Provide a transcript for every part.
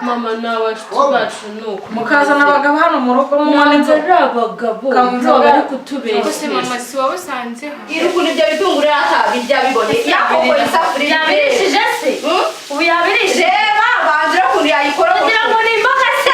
mama nawe tubacu nuko mukaza nabagabo hano mu rugo mwanze abagabo bari kutubeshya bose mama si wowe sanze iri kuri ibyo bitunguru birya bibone yakokoye isafuriya yabirishije se ubu yabirishije reba banzira kundi yayikora kugira ngo ni imboga se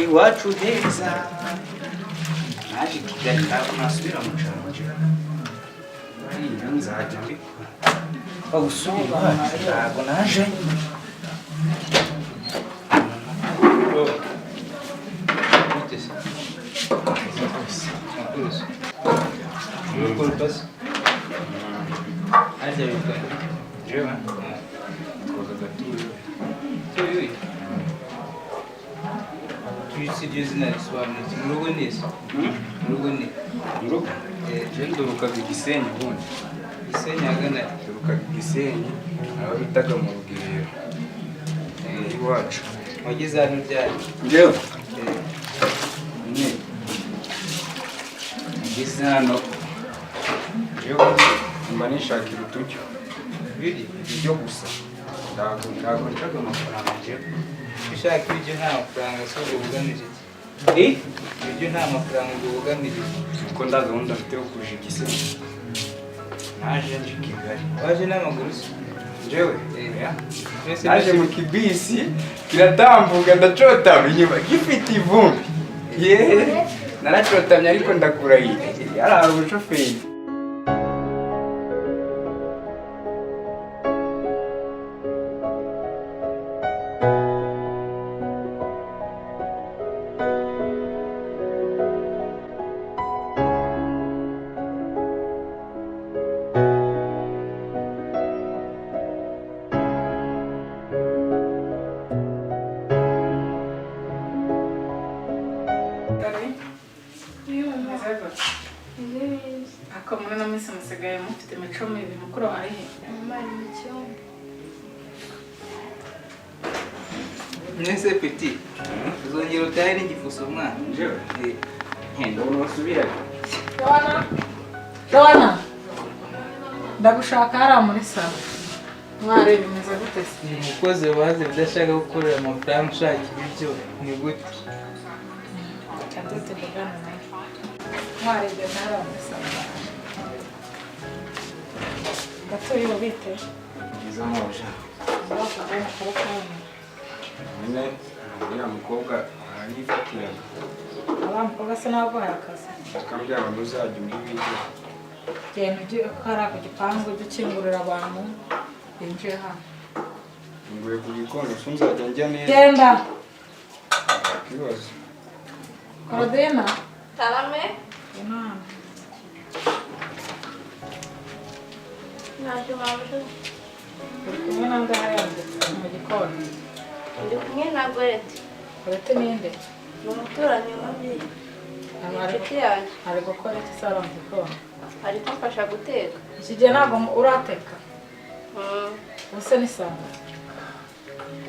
iwacu heza naje Kigali ntabwo nasubira mu cyaro bariya nzajya mbikora bagusubira iwacu ntabwo naje Dias na suave, murugo nisso. Murugo ni. Murugo? Nduruka Gisenyi ubundi. Gisenyi agana Nduruka Gisenyi aho bitaga mu Rugerero. Iwacu. Wageze hano ryari? Njyewe? Ngeze hano. Njyewe mba nishakira uturyo. Ibiryo gusa. Ntabwo nshaka amafaranga njyewe. Ushaka ibiryo nta mafaranga so ubugamije ibiryo nta mafaranga ubugamije kuko nda gahunda mfite yo kuja Gisenyi naje nje Kigali waje n'amaguru se njyewe naje mu kibisi kiratambuka ndacotama inyuma gifite ivumbi naracotamye ariko ndakurahiye yari umushoferi akamwe na misi musigaye mufite imico mibi mukuru arihe Nese petit uzongera utahe n'igifuso mwana njyewe henda unasubira Joana ndagushaka hariya muri salo mware bimeze gute se umukozi waze udashaka gukorera amafaranga ushaka ibiryo ni gute cyanditse kugana nawe mware byo hariya muri salo gatuye ubite byiza moja bakugana kurakana nyine uriya mukobwa arifatiraga abamukobwa se ntabwo harakaze akambwira ngo uzajya muri video genda ujye ukara ku gipangu ujye ukingurira abantu binjiye hano nguye ku gikondo nzajya njya neza genda kibazo Korodina tarame inama naje mabuje uri kumwe nande hariya mu gikoni ndi kumwe na Gorete Gorete ninde ni umuturanyi w'abyeyi inshuti yanjye ari gukora iki sara mu gikoni ari kumfasha guteka iki gihe ntabwo urateka ubuse ni sanga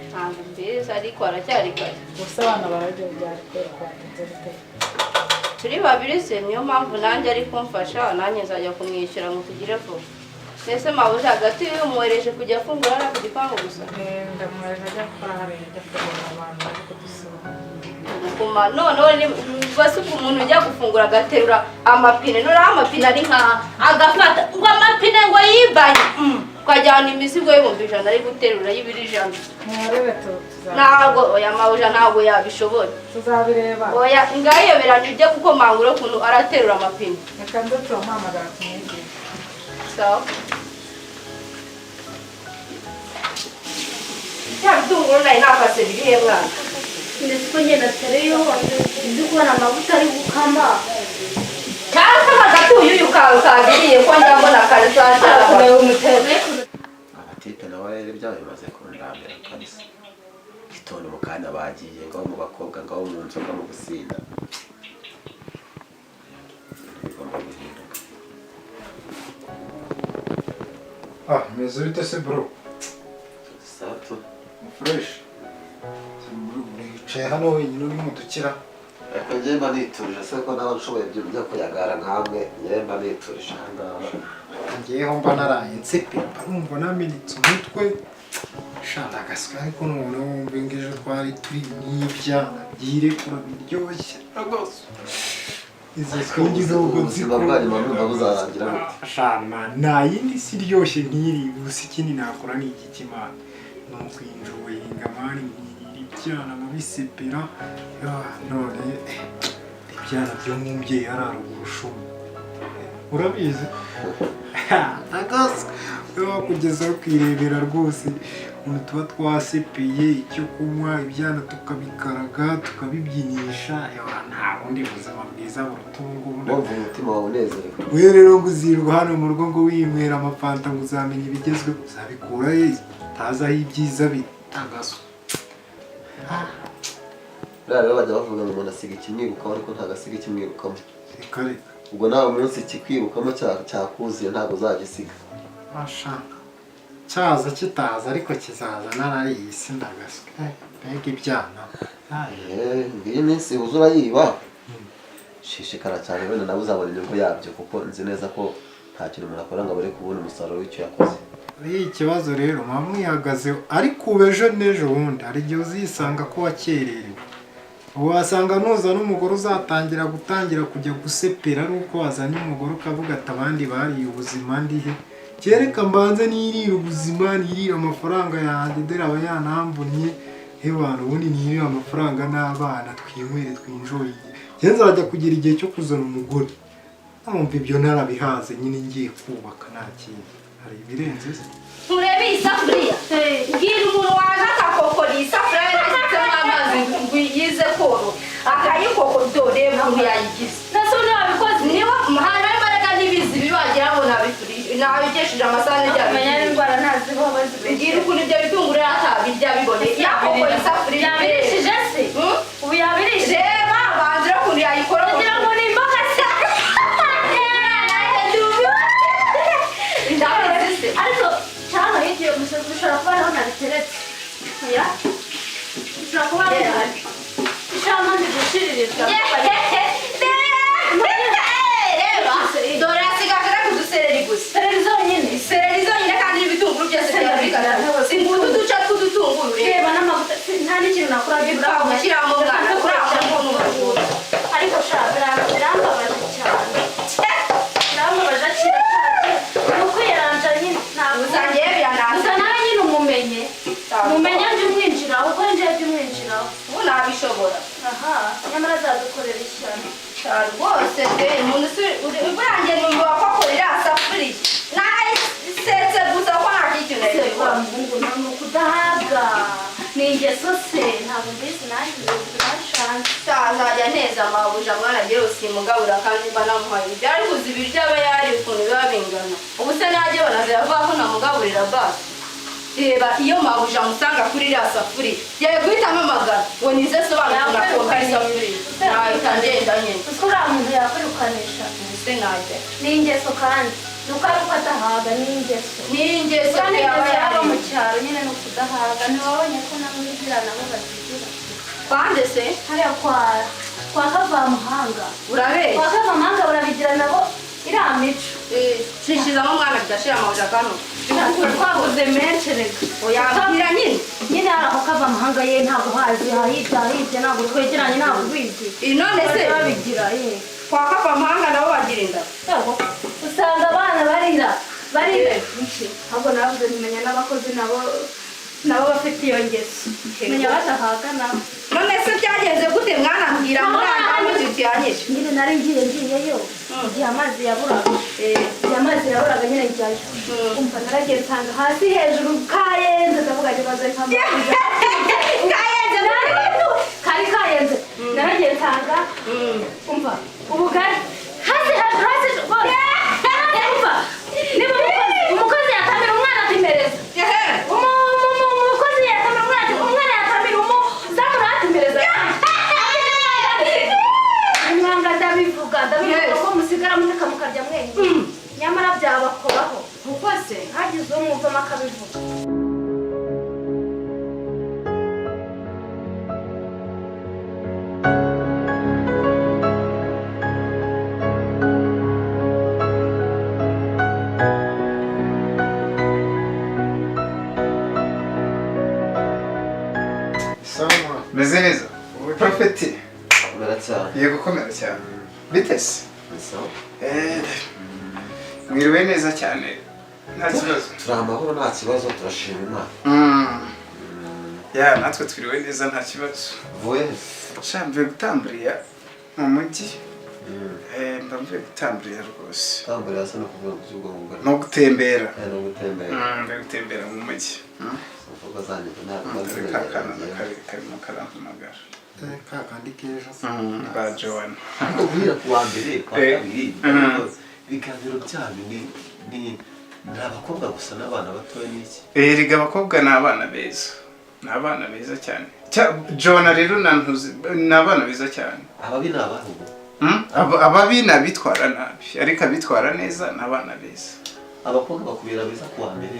ntabwo mbizi ariko aracyari kare ubuse abana bararya byari kubera ko batinze guteka turi babiri se niyo mpamvu nanjye ari kumfasha nanjye nzajya kumwishyura ngo tugire vuba mbese mabuje hagati umwohereje kujya afungura hariya ku gipangu gusa ndamwohereje ajya gukora hariya ajya kureba abantu bari kudusura guma noneho basi umuntu ujya gufungura agaterura amapine noneho amapine ari nkaha agafata ngo amapine ngo yibanye ukajyana imizigo y'ibihumbi 100 ari guterura y'ibiri 100 mwarebe ntabwo oya mawuja ntabwo yabishobora tuzabireba oya ngayeberanye ujye gukomangura ukuntu araterura amapine reka ndetse mpamagara tumwigishe sawa cyabitunguru nayo nakase birihe mwana ndetse ko ngenda tereyo ndi kubona amavuta ari gukama cyangwa agatuye uyu kawe kagiriye ko njya mbona kare cyangwa kureba umutene abatete nabo nawe rero ibyawe bimaze kundambira kabisa gitondo mu kanya bagiye ngaho mu bakobwa ngaho mu nzoga mu gusinda bigomba guhinduka. Meze bite se bro? Sato Fresh. Wicaye hano wenyine uri mudukira? ariko njye mba niturije se ko nawe ushoboye byo kuyagara nkamwe njye mba niturije ahangaha. Ngeyeho mba naraye nsepe barumva namenetse umutwe shanda gaswa ariko none wumva ngejo twari turi n'ibyana byirekura biryoshye rwose. Izo twingi n'ubwo ubuzima bwanyu mba buzarangira gute? Shana nta yindi si iryoshye nk'iri gusa ikindi nakora ni iki kimana ni ukwinjoyinga mani ibyana nkabisepera none ibyana byo nk'umubyeyi ararugura ushumi urabizi wakugezaho kwirebera rwose ukuntu tuba twasepeye icyo kunywa ibyana tukabikaraga tukabibyinisha nta bundi buzima bwiza buruta ubungubu. Wumva umutima wawe unezerewe. We rero ngo uzirwa hano mu rugo ngo winywera amafanta ngo uzamenya ibigezweho uzabikura he utazi aho ibyiza bitagaso. Rero bajya bavuga ngo umuntu asiga ikimwirukaho ariko ntagasiga ikimwirukamo. Reka reka ubwo nawe umunsi kikwirukamo cyakuziye ntabwo uzagisiga. Masha cyaza kitaza ariko kizaza narariye isi ndagaswe mbega ibyana. Ngiyi minsi uzura yiba shishikara cyane wenda nawe uzabona inyungu yabyo kuko nzi neza ko nta kintu umuntu akora ngo abure kubona umusaruro w'icyo yakoze. Iyi kibazo rero muba mwihagazeho ariko ubu ejo n'ejo bundi hari igihe uzisanga ko wakererewe. Wasanga nuza n'umugore uzatangira kujya gusepera ari uko wazanye umugore ukavuga ati abandi bariye ubuzima ndihe kereka mbanze nirira ubuzima nirira amafaranga yanjye dore aba yanamvunye abantu ubundi nirira amafaranga n'abana twinywere twinjoye nzajya kugira igihe cyo kuzana umugore numva ibyo narabihaze nyine ngiye kubaka nta kintu hari ibirenze se. Urebe isafuriya ngira umuntu waje akakokora isafuriya yashyizemo amazi ngo yize koro akayikokora reba ukuntu yayigize naso nabikoze niba umuhanda w'imbaraga n'ibizi bibagira ngo nabigesheje amasahani amenya n'indwara ntazibaho bazibeshye. ngira ukuntu ibyo bitunguru atabirya bibone yakokora isafuriya yabirishije se ubu yabirishije reba banzira ukuntu yayikora kugira ngo ni imboga se ariko cyangwa igihe umusozi ushobora kuba naho nabiteretse ya ushobora kuba bihari ishamba ndigushirirwa reba dore asigaje kudusereri gusa sereri zonyine kandi n'ibitunguru byose byabikana singutu duca tw'udutunguru reba n'amavuta nta n'ikintu nakora bipfa gushyiramo umwana kuramo n'umuntu ariko shaka birambabaje cyane birambabaje akira cyane nuko yaranje nyine ntabwo uzangiye byananze gusa nawe nyine umumenye njye umwinjiraho kuko njye njye umwinjiraho ubu nabishobora aha nyamara azadukorera ishyano rwose pe umuntu uburangiye numva wakorera safuriya nayisetse gusa ko nta kintu ni ukudahabwa ni ingeso se ntabwo mbizi nanjye nashanze nzajya nteza amabuja mwana agiye usimugabura kandi mba namuhaye ibyo ari kuzi ibiryo aba yari ukuntu biba bingana ubu se najye banaze avuga ko namugaburira basi reba iyo mabuja amusanga kuri iriya safuriya yawe guhita amamagara ngo nize sobanura nakoka isafuriya nahita ngenda nyine kuko uriya muntu yakwirukanisha se najya ni ingeso kandi nuko ari uko adahaga ni ingeso kandi yaba yaba mu cyaro nyine ni ukudahaga ntiwabonye ko namwe igira nabo bazigira kwande se hariya kwa kavamuhanga urabeshya kwa kavamuhanga barabigira nabo iriya mico shishizamo umwana bidashira amabuja kano twaguze menshi reka oyabwira nyine hari aho kavamuhanga ye ntabwo hazi hahibye ntabwo twegeranye ntabwo ubizi none se babigira ye kwa kavamuhanga nabo bagira inda usanga abana barira ntabwo navuze nimenya n'abakozi nabo bafite iyo ngeso menya badahaga nabo none se byagenze gute mwana mbwira mwana mututiyanyije nyine nari ngiyeyo igihe amazi yaburaga nyine njyayo umva naragiye nsanga hasi hejuru kayenze ndavuga ngo bazari kamabuja kari kayenze naragiye nsanga umva ubugari hasi hejuru bose umva niba umukozi yatamira umwana atimereza Sawa. meze neza Prophet Komera cyane. yego komera cyane bitese Sawa. mwiriwe neza cyane nta kibazo Turi amahoro nta kibazo turashima Imana. ya natwe twiriwe neza nta kibazo Vuye. shamve gutamburiya mu mujyi mba mvuye gutamburiya rwose Tambura yasa no kuvuga ku cy'ubwo ngubwo. no gutembera No gutembera. mba gutembera mu mujyi Uvuga zanjye nta dore ka kana karimo karampamagara Kakandi kejo. ba Joanna ariko guhera ku wa mbere kwa kabiri ibiganiro byanyu ni abakobwa gusa n'abana batoya n'iki erega abakobwa ni abana beza ni abana beza cyane Joanna rero ni abana beza cyane ababi ni abahugu ababi ni abitwara nabi ariko abitwara neza ni abana beza abakobwa bakubera beza ku wa mbere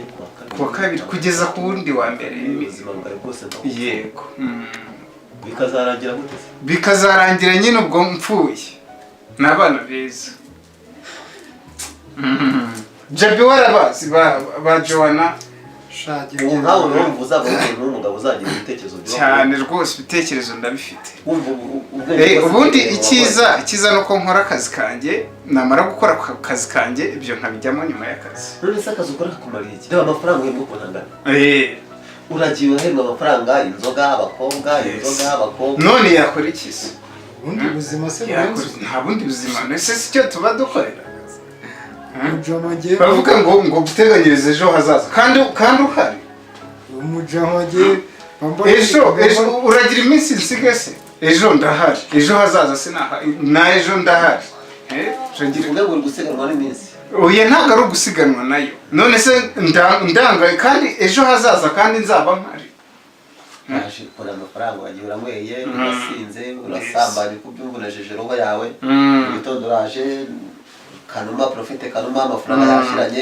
ku wa kabiri kugeza ku wundi wa mbere ubuzima bwawe bwose yego bikazarangira gute bikazarangira nyine ubwo mpfuye ni abana beza Jabi warabazi ba Joanna Shage. ubu nkawe urumva uzavamo n'umugabo uzagira ibitekerezo byo cyane rwose ibitekerezo ndabifite wumva ubundi icyiza ni uko nkora akazi kanjye namara gukora akazi kanjye ibyo nkabijyamo nyuma y'akazi none se akazi ukora kakumariye iki reba amafaranga uhembwa ukuntu angana uragiye uhembwa amafaranga inzoga abakobwa none yakora iki se Ubundi buzima se burenze. nta bundi buzima ese si cyo tuba dukorera Umujamage. baravuga ngo guteganyirize ejo hazaza kandi uhari Umujamage. ejo uragira iminsi nsigase ejo ndahari ejo hazaza na ejo ndahari uvuga ngo uri gusiganwa n'iminsi oya ntabwo ari ugusiganwa nayo none se ndangaye kandi ejo hazaza kandi nzaba mpari naje ukora amafaranga wagiye uranyweye urasinze urasambana kubyumva unejeje roho yawe igitondo uraje kanuma profite kanuma amafaranga yashiranye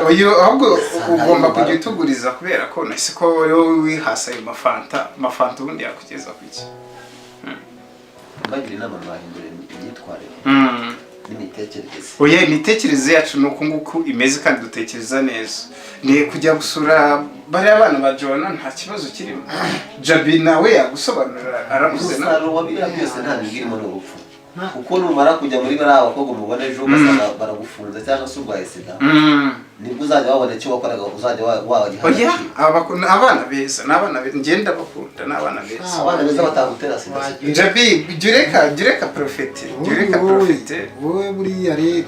uyu ahubwo ugomba kujya utuguriza kubera ko nasi ko wowe wihasa ayo mafanta ubundi yakugeza ku iki mbagira inama mwahindura imyitwarire n'imitekerereze oya imitekerereze yacu ni uku nguku imeze kandi dutekereza neza ni kujya gusura bariya abana ba Joanna nta kibazo kirimo Jabi nawe yagusobanurira aravuze na umusaruro wa biriya byose nta bigirimo n'urupfu kuko numara kujya muri bariya abakobwa mubona ejo ugasanga baragufunze cyangwa se urwaye sida nibwo uzajya wabona icyo wakoraga uzajya oya abana beza n'abana beza ngenda bakunda n'abana beza abana beza batagutera sida Jabi jureka profete wowe buriya rero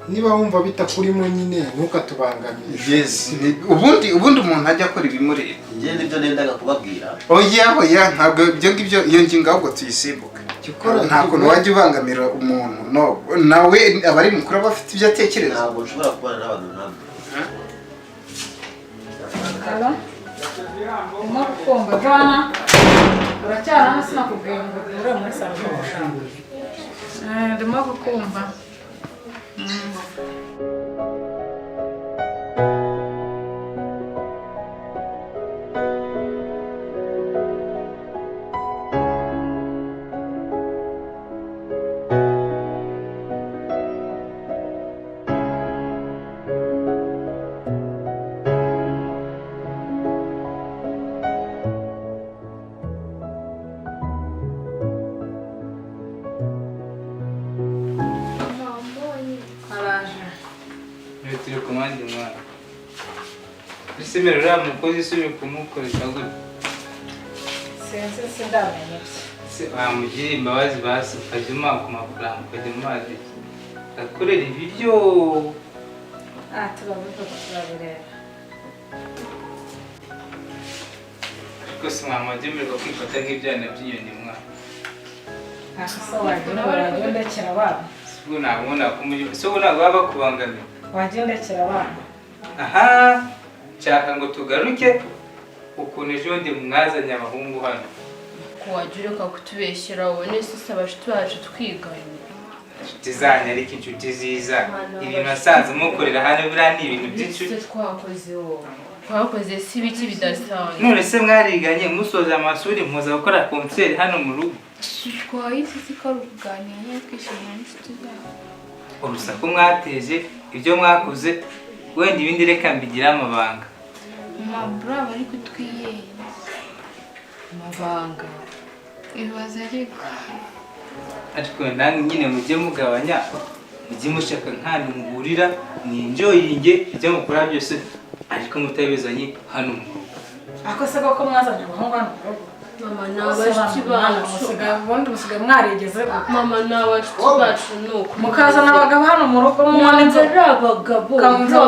niba wumva bitakurimo nyine ntukatubangamire. yes ubundi umuntu ajya akora ibimureba ngende ibyo nendaga kubabwira oya ntabwo ibyo ngibyo iyo ngingo ahubwo tuyisimbuka ntabwo wajya ubangamira umuntu no nawe abari mukuru aba afite ibyo atekereza ntabwo nshobora kubana n'abantu namwe Halo? Ndimo kukumva Joanna. Uracyari hano sinakubwiye ngo ure muri salo y'umushanga. Ndimo kukumva. turi ku mwanya mwana bisemera uriya mukozi usubire kumukoresha gutya Sinzi ndamenya. wamugira imbabazi basi ukajya umwaka ku mafaranga ukajya mu mazi akorera ibiryo turabireba. ariko si mwamwagemererwa kwifata nk'ibyana by'inyoni mwana Asa wajya ndekera abana. ubwo ntabona kumujya so ntabwo baba bakubangamiye Wajya ndekera abana. aha nshaka ngo tugaruke ukuntu ejo ndi mwazanye abahungu hano wajya ureka kutubeshyira ubone sisi abashuti bacu twiganye inshuti zanyu ariko inshuti ziza ibintu asanze mukorera hano buriya ni ibintu by'inshuti twakoze si ibiki bidasanzwe none se mwariganye musoza amashuri muza gukora konseri hano mu rugo twahise sikora ukuganira nyine twishimira n'inshuti zacu urusaku mwateje ibyo mwakoze wenda ibindi reka mbigire amabanga mabura bari kutwiyenza muvanga ibaze ariko ariko namwe nyine mujye mugabanya mujye mushaka nk'ahantu muhurira mwinjoyinge ibyo mukora byose ariko mutabizanye hano mu rugo. ako se koko mwazanye abahungu hano mu rugo mama n'abashiki bacu ubundi musigaye mwarigeze mama n'abashiki bacu nuko mukazana abagabo hano mu rugo mubona ari abagabo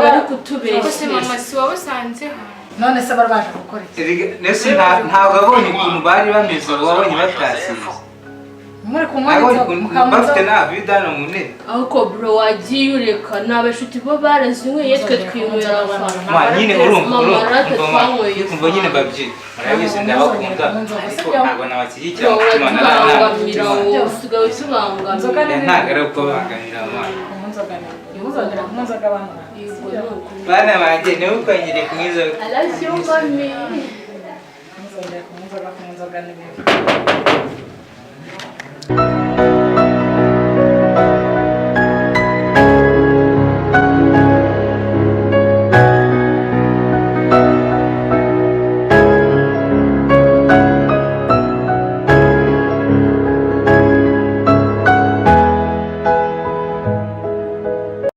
bari kutubeshya kose mama si wowe usanze hano none se bari baje gukora iki Nese ntabwo abonye ukuntu bari bameze wabonye batasize muri kunywa abonye inzoga ukuntu bafite na vidano mu ntebe ariko bro wagiye ureka n'abashuti bo barazinyweye twe twinywera ma nyine urumva twanyweye umva nyine babyi murabizi ndabakunda ariko ntabwo nabashyigikira umutima tubangamira wowe usigaye usibangamira ntabwo ari uko bangamira abana ntuzongera kunywa inzoga bana bana banjye niwe ukanyire kunywa inzoga I love you, mommy. ntuzongera kunywa inzoga n'ibindi